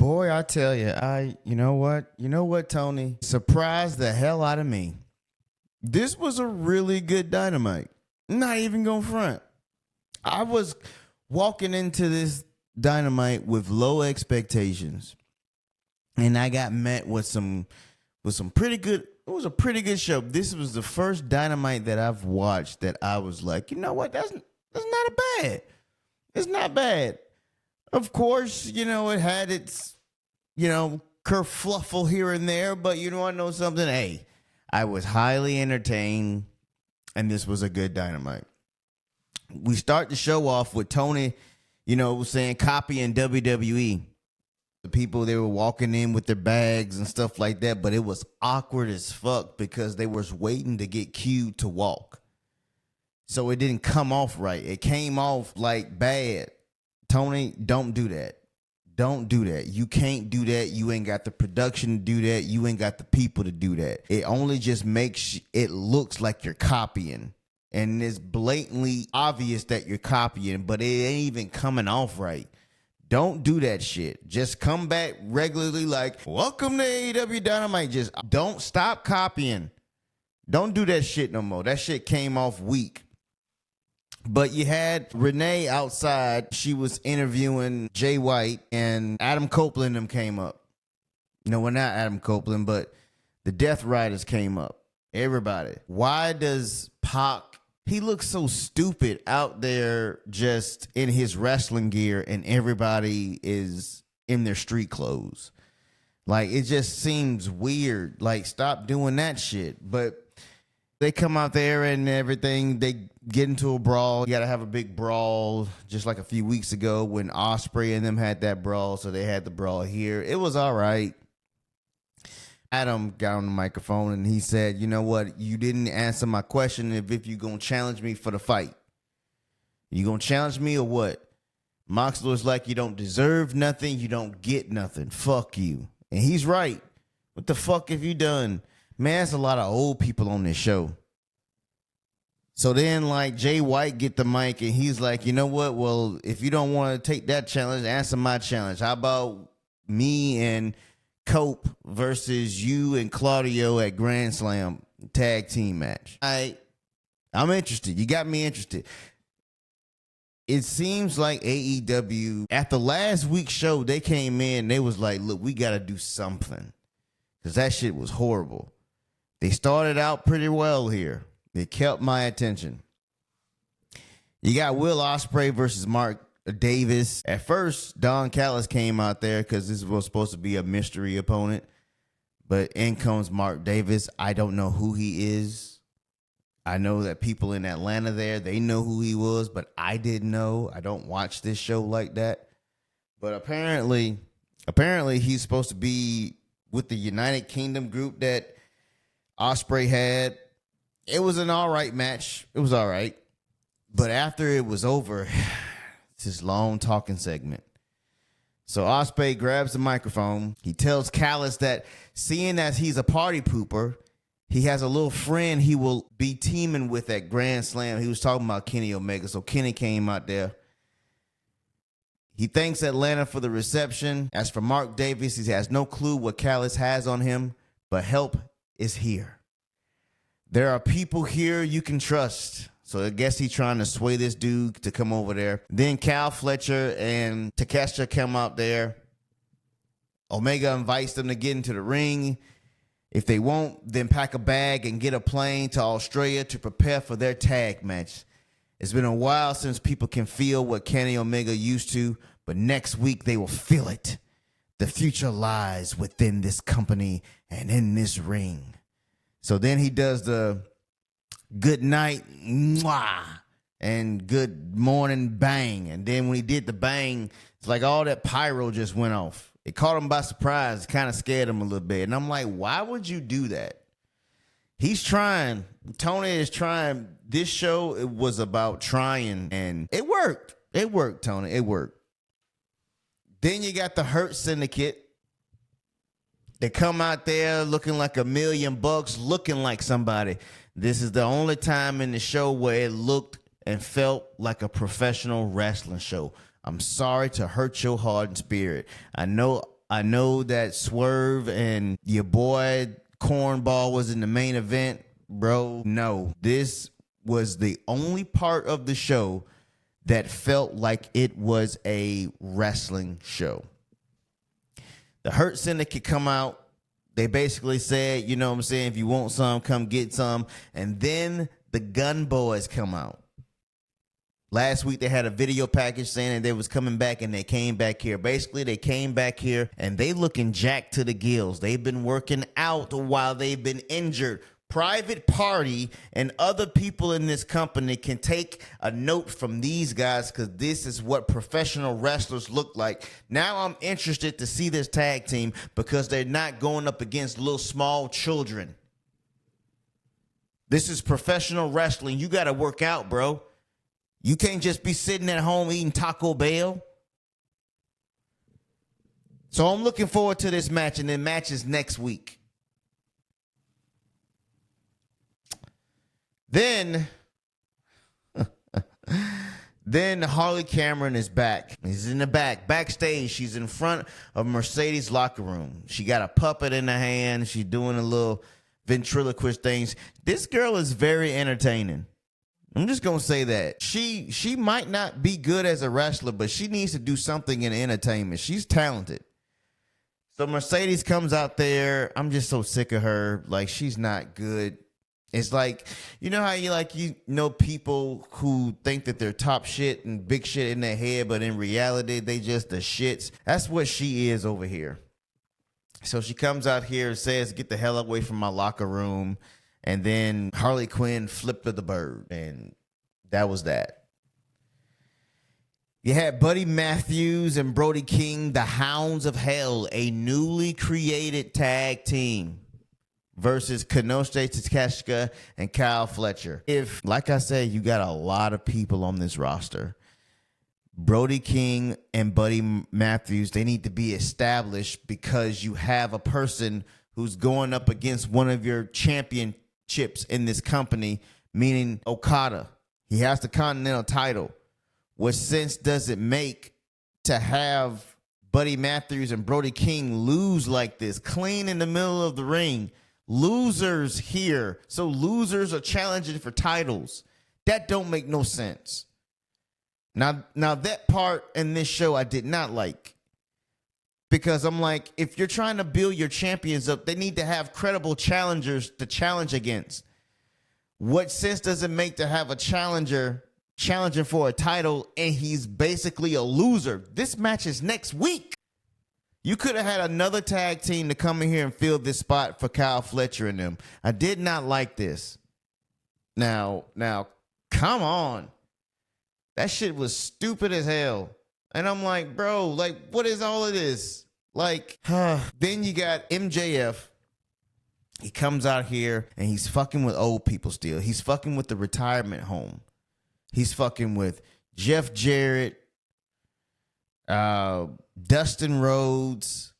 Boy, I tell you, you know what, Tony? Surprised the hell out of me. This was a really good Dynamite. Not even gonna front. I was walking into this Dynamite with low expectations, and I got met with some pretty good. It was a pretty good show. This was the first Dynamite that I've watched that I was like, you know what? That's not bad. It's not bad. Of course, it had its, kerfluffle here and there, but you want to know something? Hey, I was highly entertained, and this was a good Dynamite. We start the show off with Tony, saying copying WWE. The people, they were walking in with their bags and stuff like that, but it was awkward as fuck because they was waiting to get cued to walk. So it didn't come off right. It came off like bad. Tony, don't do that. Don't do that. You can't do that. You ain't got the production to do that. You ain't got the people to do that. It only just makes it looks like you're copying. And it's blatantly obvious that you're copying, but it ain't even coming off right. Don't do that shit. Just come back regularly like, welcome to AEW Dynamite. Just don't stop copying. Don't do that shit no more. That shit came off weak. But you had Renee outside. She was interviewing Jay White, and Adam Copeland them came up. No, well, not Adam Copeland, but the Death Riders came up. Everybody. Why does Pac, he looks so stupid out there just in his wrestling gear, and everybody is in their street clothes? Like, it just seems weird. Like, stop doing that shit. But they come out there and everything. They get into a brawl. You got to have a big brawl, just like a few weeks ago when Ospreay and them had that brawl. So they had the brawl here. It was all right. Adam got on the microphone and he said, you know what? You didn't answer my question if you're going to challenge me for the fight. You going to challenge me or what? Moxley was like, you don't deserve nothing. You don't get nothing. Fuck you. And he's right. What the fuck have you done? Man, there's a lot of old people on this show. So then, like, Jay White get the mic, and he's like, you know what? Well, if you don't want to take that challenge, answer my challenge. How about me and Cope versus you and Claudio at Grand Slam tag team match? I'm interested. You got me interested. It seems like AEW, at the last week's show, they came in, they was like, look, we got to do something. Because that shit was horrible. They started out pretty well here. They kept my attention. You got Will Ospreay versus Mark Davis. At first, Don Callis came out there because this was supposed to be a mystery opponent. But in comes Mark Davis. I don't know who he is. I know that people in Atlanta there, they know who he was, but I didn't know. I don't watch this show like that. But apparently he's supposed to be with the United Kingdom group that Ospreay had. It was an all right match. It was all right. But after it was over, it's this long talking segment. So Ospreay grabs the microphone. He tells Callis that seeing as he's a party pooper, he has a little friend he will be teaming with at Grand Slam. He was talking about Kenny Omega. So Kenny came out there. He thanks Atlanta for the reception. As for Mark Davis, he has no clue what Callis has on him, but help is here. There are people here you can trust. So I guess he's trying to sway this dude to come over there. Then Cal Fletcher and Takeshita come out there. Omega invites them to get into the ring. If they won't, then pack a bag and get a plane to Australia to prepare for their tag match. It's been a while since people can feel what Kenny Omega used to, but next week they will feel it. The future lies within this company and in this ring. So then he does the good night, mwah, and good morning, bang. And then when he did the bang, it's like all that pyro just went off. It caught him by surprise, kind of scared him a little bit. And I'm like, why would you do that? He's trying. Tony is trying. This show, it was about trying, and it worked. It worked, Tony. It worked. Then you got the Hurt Syndicate. They come out there looking like $1 million, looking like somebody. This is the only time in the show where it looked and felt like a professional wrestling show. I'm sorry to hurt your heart and spirit. I know I know that Swerve and your boy Cornball was in the main event. Bro, no. This was the only part of the show that felt like it was a wrestling show. The Hurt Syndicate come out. They basically said, you know what I'm saying, if you want some, come get some. And then the Gun Boys come out. Last week they had a video package saying that they was coming back, and they came back here. Basically, they came back here and they looking jacked to the gills. They've been working out while they've been injured. Private Party and other people in this company can take a note from these guys, because this is what professional wrestlers look like. Now I'm interested to see this tag team, because they're not going up against little small children. This is professional wrestling. You got to work out, bro. You can't just be sitting at home eating Taco Bell. So I'm looking forward to this match, and then matches next week. Then Harley Cameron is back. He's in the backstage. She's in front of Mercedes' locker room. She got a puppet in her hand. She's doing a little ventriloquist things. This girl is very entertaining. I'm just going to say that. She might not be good as a wrestler, but she needs to do something in entertainment. She's talented. So Mercedes comes out there. I'm just so sick of her. Like, she's not good. It's like, you know how you know people who think that they're top shit and big shit in their head, but in reality, they just the shits. That's what she is over here. So she comes out here and says, get the hell away from my locker room. And then Harley Quinn flipped to the bird. And that was that. You had Buddy Matthews and Brody King, the Hounds of Hell, a newly created tag team, versus Konosuke Takeshita and Kyle Fletcher. If, like I said, you got a lot of people on this roster, Brody King and Buddy Matthews, they need to be established, because you have a person who's going up against one of your championships in this company, meaning Okada. He has the Continental title. What sense does it make to have Buddy Matthews and Brody King lose like this, clean in the middle of the ring? Losers here. So losers are challenging for titles. That don't make no sense. Now that part in this show I did not like, because I'm like, if you're trying to build your champions up, they need to have credible challengers to challenge against. What sense does it make to have a challenger challenging for a title and he's basically a loser? This match is next week. You could have had another tag team to come in here and fill this spot for Kyle Fletcher and them. I did not like this. Now, come on. That shit was stupid as hell. And I'm like, bro, like, what is all of this? Like, then you got MJF. He comes out here and he's fucking with old people still. He's fucking with the retirement home. He's fucking with Jeff Jarrett, Dustin Rhodes,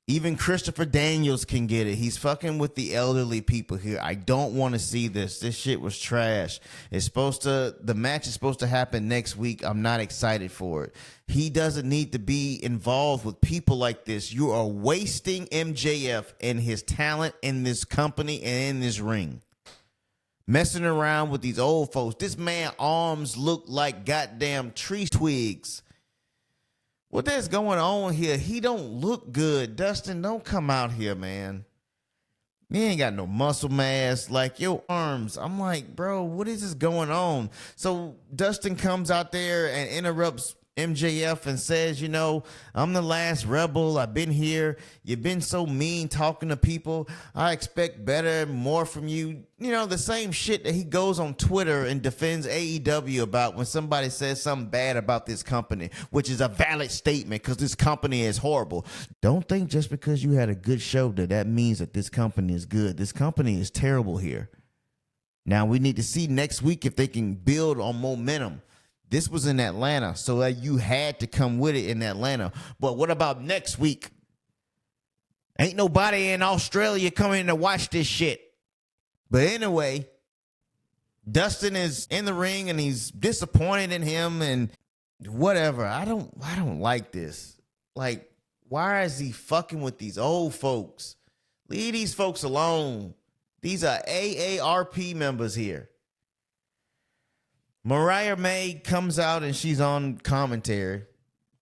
even Christopher Daniels can get it. He's fucking with the elderly people here. I don't want to see this. This shit was trash. The match is supposed to happen next week. I'm not excited for it. He doesn't need to be involved with people like this. You are wasting MJF and his talent in this company and in this ring. Messing around with these old folks. This man's arms look like goddamn tree twigs. What is going on here? He don't look good. Dustin, don't come out here, man. You ain't got no muscle mass, like your arms. I'm like, bro, what is this going on? So Dustin comes out there and interrupts MJF and says, you know, I'm the last rebel. I've been here. You've been so mean talking to people. I expect better, more from you. You know, the same shit that he goes on Twitter and defends AEW about when somebody says something bad about this company, which is a valid statement because this company is horrible. Don't think just because you had a good show that means that this company is good. This company is terrible here. Now we need to see next week if they can build on momentum. This was in Atlanta, so you had to come with it in Atlanta. But what about next week? Ain't nobody in Australia coming to watch this shit. But anyway, Dustin is in the ring and he's disappointed in him and whatever. I don't like this. Like, Why is he fucking with these old folks? Leave these folks alone. These are AARP members here. Mariah May comes out and she's on commentary.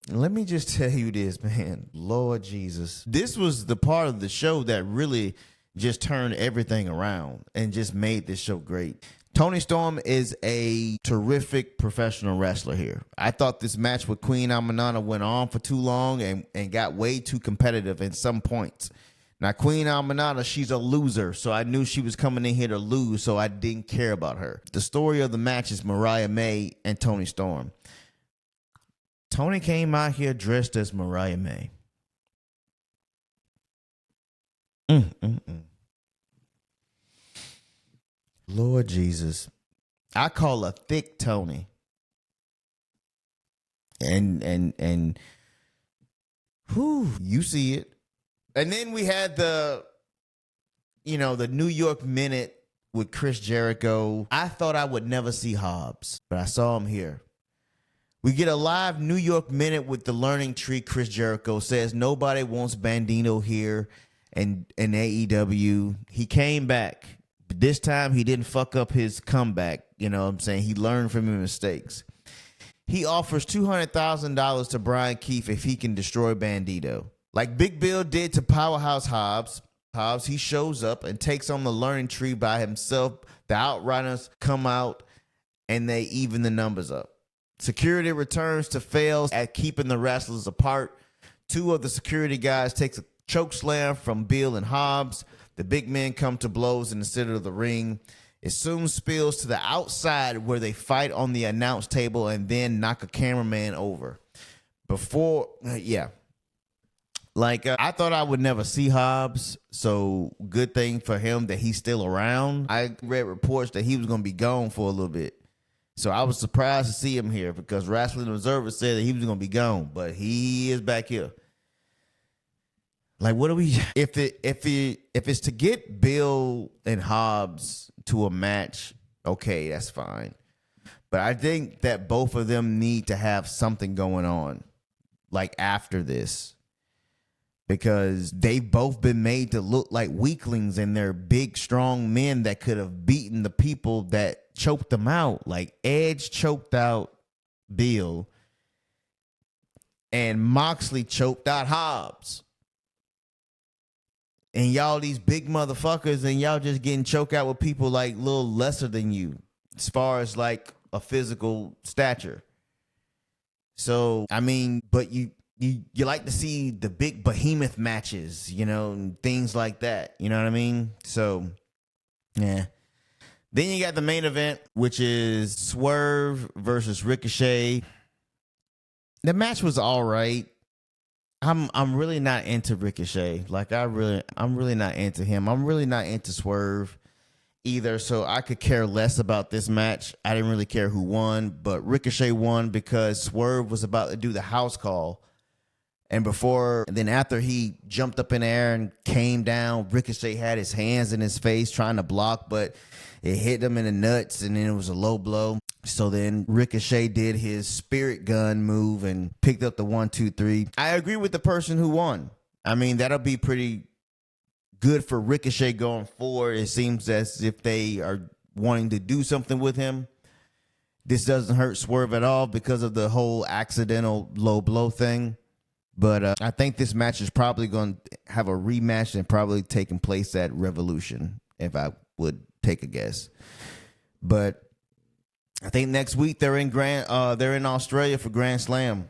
Let me just tell you this, man. Lord Jesus. This was the part of the show that really just turned everything around and just made this show great. Toni Storm is a terrific professional wrestler here. I thought this match with Queen Amanana went on for too long and got way too competitive at some points. Now, Queen Amanana, she's a loser, so I knew she was coming in here to lose, so I didn't care about her. The story of the match is Mariah May and Toni Storm. Toni came out here dressed as Mariah May. Lord Jesus. I call her thick Toni. And whew, you see it. And then we had the New York Minute with Chris Jericho. I thought I would never see Hobbs, but I saw him here. We get a live New York Minute with the Learning Tree. Chris Jericho says nobody wants Bandito here and AEW. He came back. But this time he didn't fuck up his comeback. You know what I'm saying? He learned from his mistakes. He offers $200,000 to Brian Keefe if he can destroy Bandito. Like Big Bill did to Powerhouse Hobbs. Hobbs, he shows up and takes on the Learning Tree by himself. The Outriders come out and they even the numbers up. Security returns to fails at keeping the wrestlers apart. Two of the security guys takes a choke slam from Bill and Hobbs. The big men come to blows in the center of the ring. It soon spills to the outside where they fight on the announce table and then knock a cameraman over. I thought I would never see Hobbs, so good thing for him that he's still around. I read reports that he was going to be gone for a little bit. So I was surprised to see him here because Wrestling Observer said that he was going to be gone, but he is back here. Like, what do we? If it's to get Bill and Hobbs to a match, okay, that's fine. But I think that both of them need to have something going on, like after this, because they've both been made to look like weaklings, and they're big, strong men that could have beaten the people that choked them out. Like Edge choked out Bill, and Moxley choked out Hobbs. And y'all these big motherfuckers, and y'all just getting choked out with people like little lesser than you as far as like a physical stature. So, I mean, but you like to see the big behemoth matches, you know, and things like that. You know what I mean? So, yeah. Then you got the main event, which is Swerve versus Ricochet. The match was all right. I'm really not into Ricochet. Like I'm really not into him. I'm really not into Swerve either. So I could care less about this match. I didn't really care who won, but Ricochet won because Swerve was about to do the house call. And then after he jumped up in the air and came down, Ricochet had his hands in his face trying to block, but it hit him in the nuts, and then it was a low blow. So then Ricochet did his spirit gun move and picked up the 1, 2, 3. I agree with the person who won. I mean, that'll be pretty good for Ricochet going forward. It seems as if they are wanting to do something with him. This doesn't hurt Swerve at all because of the whole accidental low blow thing. But I think this match is probably going to have a rematch and probably taking place at Revolution, if I would take a guess. But I think next week they're in Australia for Grand Slam.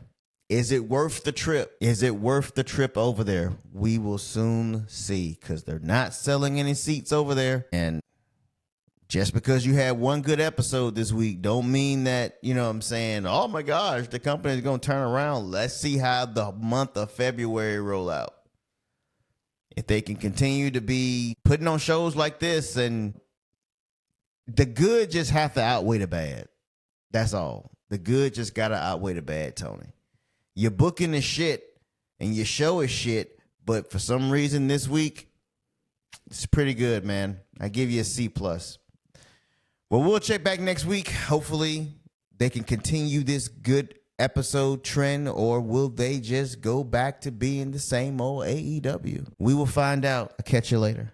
Is it worth the trip? Is it worth the trip over there? We will soon see, because they're not selling any seats over there. And just because you had one good episode this week don't mean that, you know what I'm saying, oh my gosh, the company is going to turn around. Let's see how the month of February roll out. If they can continue to be putting on shows like this, and the good just have to outweigh the bad. That's all. The good just got to outweigh the bad, Tony. You're booking the shit and your show is shit, but for some reason this week, it's pretty good, man. I give you a C+. Well, we'll check back next week. Hopefully they can continue this good episode trend, or will they just go back to being the same old AEW? We will find out. I'll catch you later.